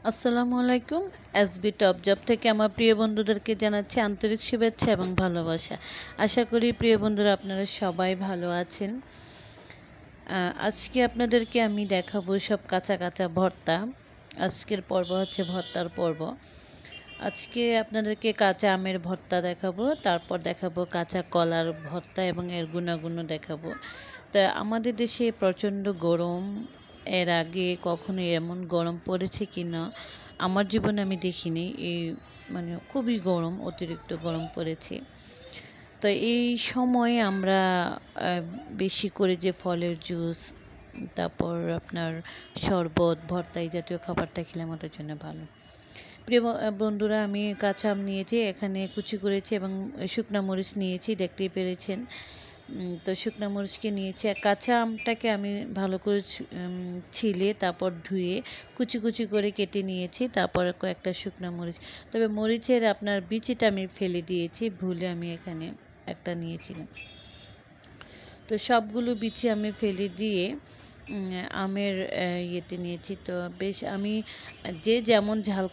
আসসালামু আলাইকুম। SB top job থেকে আমার প্রিয় বন্ধুদেরকে জানাচ্ছি আন্তরিক শুভেচ্ছা এবং ভালোবাসা। আশা করি প্রিয় বন্ধুরা আপনারা সবাই ভালো আছেন। আজকে আপনাদেরকে আমি দেখাবো সব কাঁচা কাঁচা ভর্তা। আজকের পর্ব হচ্ছে ভর্তার পর্ব। আজকে আপনাদেরকে কাঁচা আমের ভর্তা দেখাবো, তারপর দেখাবো কাঁচা কলার ভর্তা এবং এর গুণাগুণও দেখাবো। তা আমাদের দেশে প্রচণ্ড গরম। এর আগে কখনো এমন গরম পড়েছে কি না আমার জীবনে আমি দেখিনি। এই মানে খুবই গরম, অতিরিক্ত গরম পড়েছে। তো এই সময় আমরা বেশি করে যে ফলের জুস, তারপর আপনার শরবত, ভর্তা এই জাতীয় খাবারটা খেলে আমাদের জন্য ভালো। প্রিয় বন্ধুরা, আমি কাঁচা আম নিয়েছি, এখানে কুচি করেছি এবং শুকনা মরিচ নিয়েছি, দেখতেই পেরেছেন। তো শুকনা মরিচকে নিয়েছি, আর কাঁচা আমটাকে আমি ভালো করে ছিলে তারপর ধুয়ে কুচি কুচি করে কেটে নিয়েছি, তারপর কয়েকটা শুকনা মরিচ। তবে মরিচের আপনার বিচিটা আমি ফেলে দিয়েছি, ভুলে আমি এখানে একটা নিয়েছিলাম। তো সবগুলো বিচি আমি ফেলে দিয়ে আমের ইয়েতে নিয়েছি। তো বেশ আমি যে যেমন ঝাল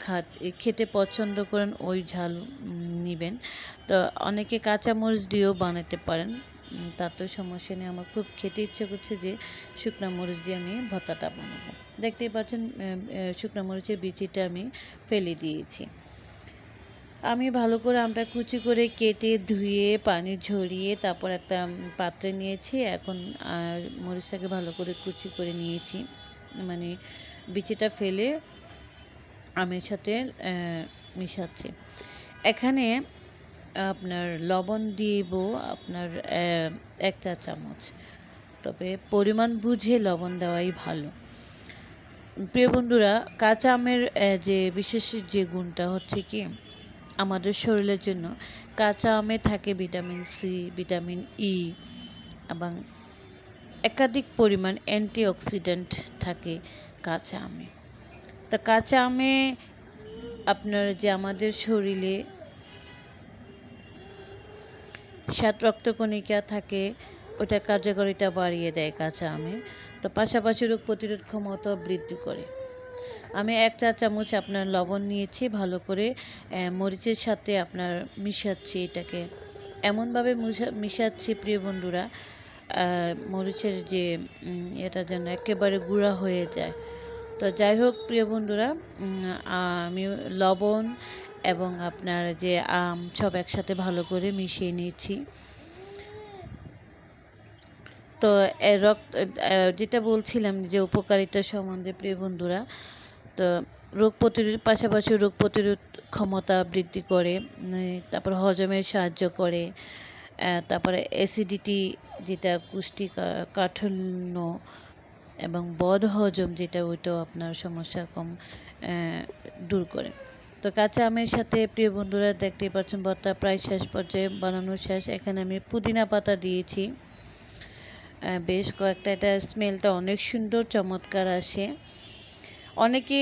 খেতে পছন্দ করেন ওই ঝাল নেবেন। তো অনেকে কাঁচামরিচ দিয়েও বানাতে পারেন, তাতেও সমস্যা নেই। আমার খুব খেতে ইচ্ছে করছে যে শুকনা মরিচ দিয়ে আমি ভর্তাটা বানাবো। দেখতেই পাচ্ছেন শুকনা মরিচের বিচিটা আমি ফেলে দিয়েছি। আমি ভালো করে আমটা কুচি করে কেটে ধুয়ে পানি ঝরিয়ে তারপর একটা পাত্রে নিয়েছি। এখন মরিচটাকে ভালো করে কুচি করে নিয়েছি, মানে বিচিটা ফেলে আমের সাথে মিশাচ্ছি। এখানে আপনার লবণ দিব আপনার 1 চা চামচ, তবে পরিমাণ বুঝে লবণ দেওয়াই ভালো। প্রিয় বন্ধুরা, কাঁচা আমের যে বিশেষ যে গুণটা হচ্ছে কি, আমাদের শরীরের জন্য কাঁচা আমে থাকে ভিটামিন সি, ভিটামিন ই এবং একাধিক পরিমাণ অ্যান্টিঅক্সিডেন্ট থাকে কাঁচা আমে। তা কাঁচা আমে আপনার যে আমাদের শরীরে 7 রক্তকণিকা থাকে, ওটা কার্যকারিতা বাড়িয়ে দেয় কাঁচা আমে। তো পাশাপাশি রোগ প্রতিরোধ ক্ষমতা বৃদ্ধি করে। আমি 1 চা চামচ আপনার লবণ নিয়েছি, ভালো করে মরিচের সাথে আপনার মিশাচ্ছি। এটাকে এমনভাবে মিশাচ্ছি প্রিয় বন্ধুরা, মরিচের যে এটা যেন একেবারে গুঁড়া হয়ে যায়। তো যাই হোক প্রিয় বন্ধুরা, আমি লবণ এবং আপনার যে আম সব একসাথে ভালো করে মিশিয়ে নিয়েছি। তো যেটা বলছিলাম যে উপকারিতা সম্বন্ধে প্রিয় বন্ধুরা, তো রোগ প্রতিরোধ পাশাপাশি রোগ প্রতিরোধ ক্ষমতা বৃদ্ধি করে, তারপর হজমের সাহায্য করে, তারপরে অ্যাসিডিটি যেটা কাঠিন্য এবং বদহজম যেটা ওইটাও আপনার সমস্যা কম দূর করে। তো কাঁচা আমের সাথে প্রিয় বন্ধুরা দেখতেই পাচ্ছেন ভর্তা প্রায় শেষ পর্যায়ে বানানো শেষ। এখানে আমি পুদিনা পাতা দিয়েছি বেশ কয়েকটা, এটা স্মেলটা অনেক সুন্দর চমৎকার আসে। অনেকে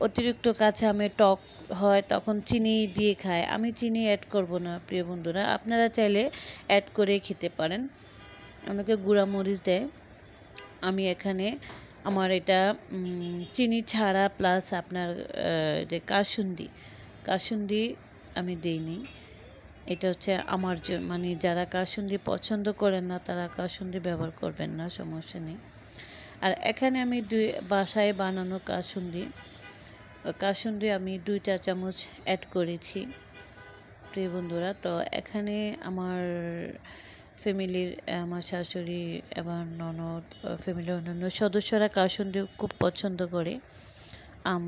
অতিরিক্ত কাঁচা আমের টক হয় তখন চিনি দিয়ে খায়, আমি চিনি অ্যাড করব না প্রিয় বন্ধুরা, আপনারা চাইলে অ্যাড করে খেতে পারেন। অনেকে গুঁড়া মরিচ দেয়, আমি এখানে আমার এটা চিনি ছাড়া প্লাস আপনার যে কাসুন্দি আমি দিইনি। এটা হচ্ছে আমার মানে যারা কাসুন্দি পছন্দ করেন না তারা কাসুন্দি ব্যবহার করবেন না, সমস্যা নেই। আর এখানে আমি বাসায় বানানো কাসুন্দি আমি 2 চা চামচ অ্যাড করেছি প্রিয় বন্ধুরা। তো এখানে আমার ফ্যামিলির আমার শাশুড়ি এবং ননদ, ফ্যামিলির অন্যান্য সদস্যরা কাসুন্দি খুব পছন্দ করে আম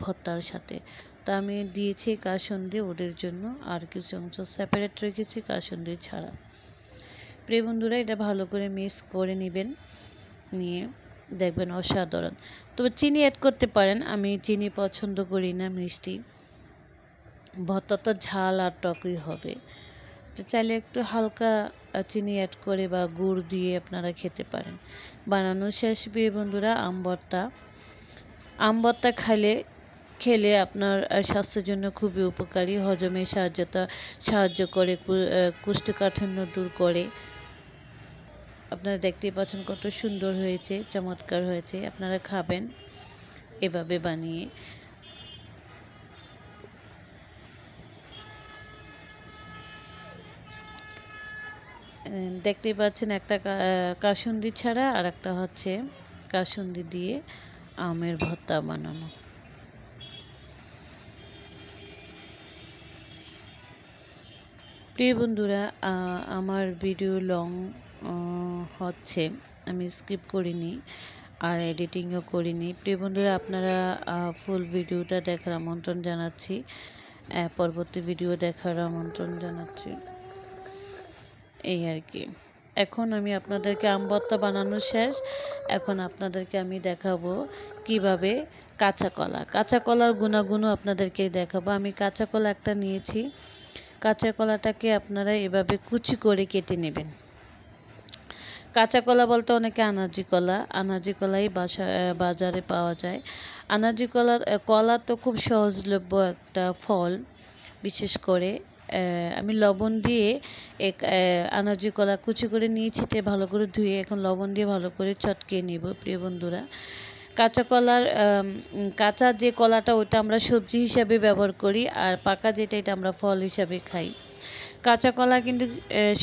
ভর্তার সাথে। তা আমি দিয়েছি কাসুন্দি ওদের জন্য, আর কিছু অংশ সেপারেট রেখেছি কাসুন্দি ছাড়া। প্রিয় বন্ধুরা, এটা ভালো করে মিক্স করে নেবেন, নিয়ে দেখবেন অসাধারণ। তবে চিনি অ্যাড করতে পারেন, আমি চিনি পছন্দ করি না, মিষ্টি ভর্তা তো ঝাল আর টকই হবে। তো চাইলে একটু হালকা চিনি অ্যাড করে বা গুড় দিয়ে আপনারা খেতে পারেন। বানানো শেষ প্রিয় বন্ধুরা। আম ভর্তা খেলে আপনার স্বাস্থ্যের জন্য খুবই উপকারী, হজমে সাহায্য করে, কোষ্ঠকাঠিন্য দূর করে। আপনারা দেখতেই পাচ্ছেন কত সুন্দর হয়েছে, চমৎকার হয়েছে। আপনারা খাবেন এভাবে বানিয়ে। দেখতেই পাচ্ছেন একটা কাসুন্দি ছাড়া আর একটা হচ্ছে কাসুন্দি দিয়ে আমের ভর্তা বানানো। প্রিয় বন্ধুরা, আমার ভিডিও লং হচ্ছে, আমি স্কিপ করিনি আর এডিটিংও করিনি। প্রিয় বন্ধুরা, আপনারা ফুল ভিডিওটা দেখার আমন্ত্রণ জানাচ্ছি, পরবর্তী ভিডিও দেখার আমন্ত্রণ জানাচ্ছি, এই আর কি। এখন আমি আপনাদেরকে আম ভর্তা বানানো শেষ। এখন আপনাদেরকে আমি দেখাবো কিভাবে কাঁচা কলার গুণাগুণও আপনাদেরকে দেখাবো। আমি কাঁচা কলা একটা নিয়েছি। কাঁচা কলাটাকে আপনারা এভাবে কুচি করে কেটে নেবেন। কাঁচা কলা বলতে অনেকে আনাজি কলাই বাজারে পাওয়া যায়। আনাজি কলা তো খুব সহজলভ্য একটা ফল। বিশেষ করে আমি লবণ দিয়ে আনাজি কলা কুচি করে নিয়েছি, ভালো করে ধুয়ে এখন লবণ দিয়ে ভালো করে চটকিয়ে নিব। প্রিয় বন্ধুরা, কাঁচা যে কলাটা ওটা আমরা সবজি হিসাবে ব্যবহার করি, আর পাকা যেটা এটা আমরা ফল হিসাবে খাই। কাঁচা কলা কিন্তু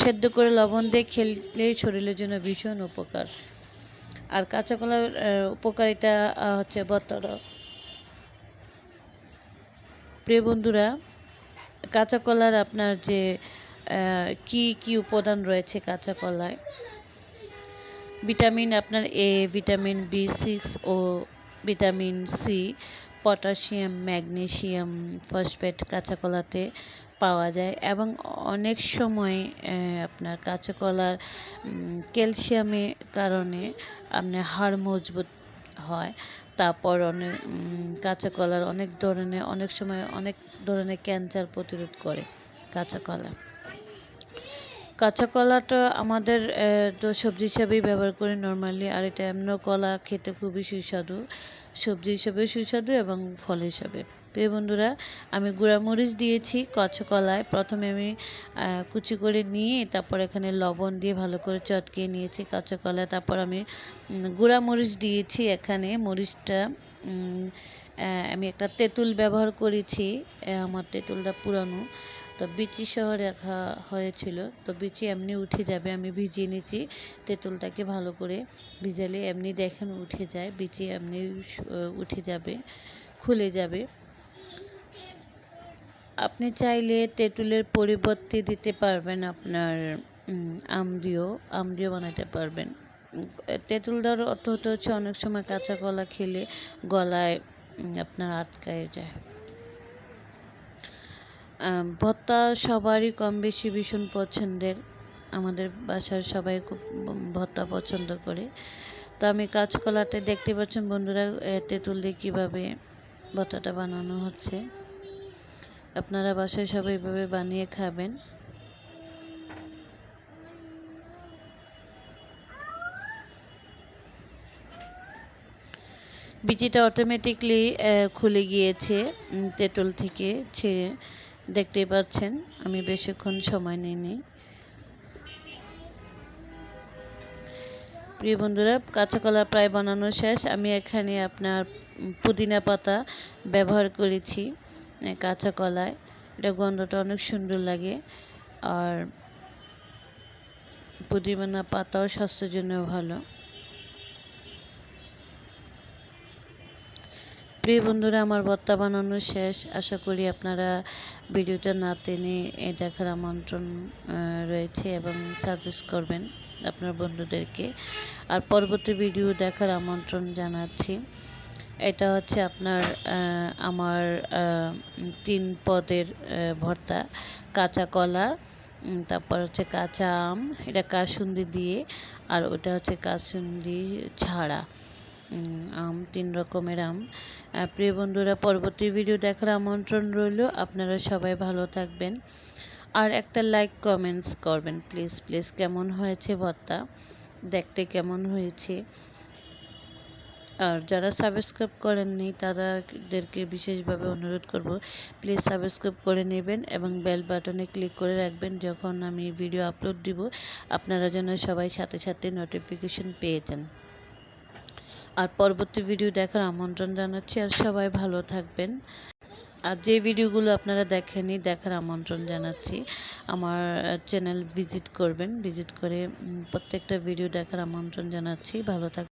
সেদ্ধ করে লবণ দিয়ে খেলে শরীরের জন্য ভীষণ উপকার। আর কাঁচা কলার উপকারিতা হচ্ছে ভর্তাটা। প্রিয় বন্ধুরা, কাঁচা কলার আপনার যে কি উপাদান রয়েছে কাঁচা কলায়, ভিটামিন আপনার এ, ভিটামিন B6 ও vitamin C, potassium, magnesium, phosphate কাঁচা কলাতে পাওয়া যায়। এবং অনেক সময় আপনার কাঁচা কলার ক্যালসিয়ামের কারণে আপনার হাড় মজবুত হয়। তারপর কাঁচা কলার অনেক সময় অনেক ধরনের ক্যান্সার প্রতিরোধ করে কাঁচা কলা। কাঁচা কলাটা আমাদের তো সবজি হিসাবেই ব্যবহার করি নর্মালি, আর এটা এমন কলা খেতে খুবই সুস্বাদু, সবজি হিসাবে সুস্বাদু এবং ফল হিসাবে। প্রিয় বন্ধুরা, আমি গুঁড়ামরিচ দিয়েছি কাঁচা কলায়। প্রথমে আমি কুচি করে নিয়ে তারপর এখানে লবণ দিয়ে ভালো করে চটকিয়ে নিয়েছি কাঁচা কলায়। তারপর আমি গুঁড়ামরিচ দিয়েছি। এখানে মরিচটা আমি একটা তেঁতুল ব্যবহার করেছি, আমার তেঁতুলটা পুরানো, তো বিচি সহ রাখা হয়েছিল, তো বিচি এমনি উঠে যাবে। আমি ভিজিয়ে নিয়েছি তেঁতুলটাকে ভালো করে, ভিজালে এমনি দেখেন উঠে যায়, বিচি এমনি উঠে যাবে, খুলে যাবে। আপনি চাইলে তেঁতুলের পরিবর্তে দিতে পারবেন আপনার আমদিও বানাতে পারবেন। তেঁতুলটার অর্থ হচ্ছে অনেক সময় কাঁচা কলা খেলে গলায় আপনার আটকায় যায়। ভর্তা সবারই কম বেশি ভীষণ পছন্দের, আমাদের বাসার সবাই খুব ভর্তা পছন্দ করে। তো আমি কাঁচকলাতে দেখতে পাচ্ছেন বন্ধুরা তেঁতুল দিয়ে কীভাবে ভর্তাটা বানানো হচ্ছে। আপনারা বাসায় সবাই এভাবে বানিয়ে খাবেন। বিচিটা অটোমেটিকলি খুলে গিয়েছে তেঁতুল থেকে ছেড়ে, দেখতেই পাচ্ছেন। আমি বেশিক্ষণ সময় নিইনি। প্রিয় বন্ধুরা, কাঁচা কলা প্রায় বানানো শেষ। আমি এখানে আপনার পুদিনা পাতা ব্যবহার করেছি কাঁচা কলায়, এটা গন্ধটা অনেক সুন্দর লাগে। আর পুদিনা পাতাও স্বাস্থ্যের জন্য ভালো। প্রিয় বন্ধুরা, আমার ভর্তা বানানো শেষ। আশা করি আপনারা ভিডিওটা না টেনে দেখার আমন্ত্রণ রয়েছে এবং সাজেস্ট করবেন আপনার বন্ধুদেরকে, আর পরবর্তী ভিডিও দেখার আমন্ত্রণ জানাচ্ছি। এটা হচ্ছে আপনার আমার 3 পদের ভর্তা, কাঁচা কলা, তারপর হচ্ছে কাঁচা আম, এটা কাসুন্দি দিয়ে, আর ওটা হচ্ছে কাসুন্দি ছাড়া আম, 3 রকমের আম। প্রিয় বন্ধুরা, পরবর্তী ভিডিও দেখার আমন্ত্রণ রইল। আপনারা সবাই ভালো থাকবেন, আর একটা লাইক কমেন্টস করবেন প্লিজ প্লিজ। কেমন হয়েছে ভর্তা, দেখতে কেমন হয়েছে। আর যারা সাবস্ক্রাইব করেননি তাদেরকে বিশেষভাবে অনুরোধ করব, প্লিজ সাবস্ক্রাইব করে নেবেন এবং বেল বাটনে ক্লিক করে রাখবেন। যখন আমি ভিডিও আপলোড দিব আপনারা যেন সবাই সাথে সাথে নোটিফিকেশন পেয়ে যান। আর পরবর্তী ভিডিও দেখার আমন্ত্রণ জানাচ্ছি, আর সবাই ভালো থাকবেন। আর যে ভিডিওগুলো আপনারা দেখেননি, দেখার আমন্ত্রণ জানাচ্ছি। আমার চ্যানেল ভিজিট করবেন, ভিজিট করে প্রত্যেকটা ভিডিও দেখার আমন্ত্রণ জানাচ্ছি। ভালো থাকবেন।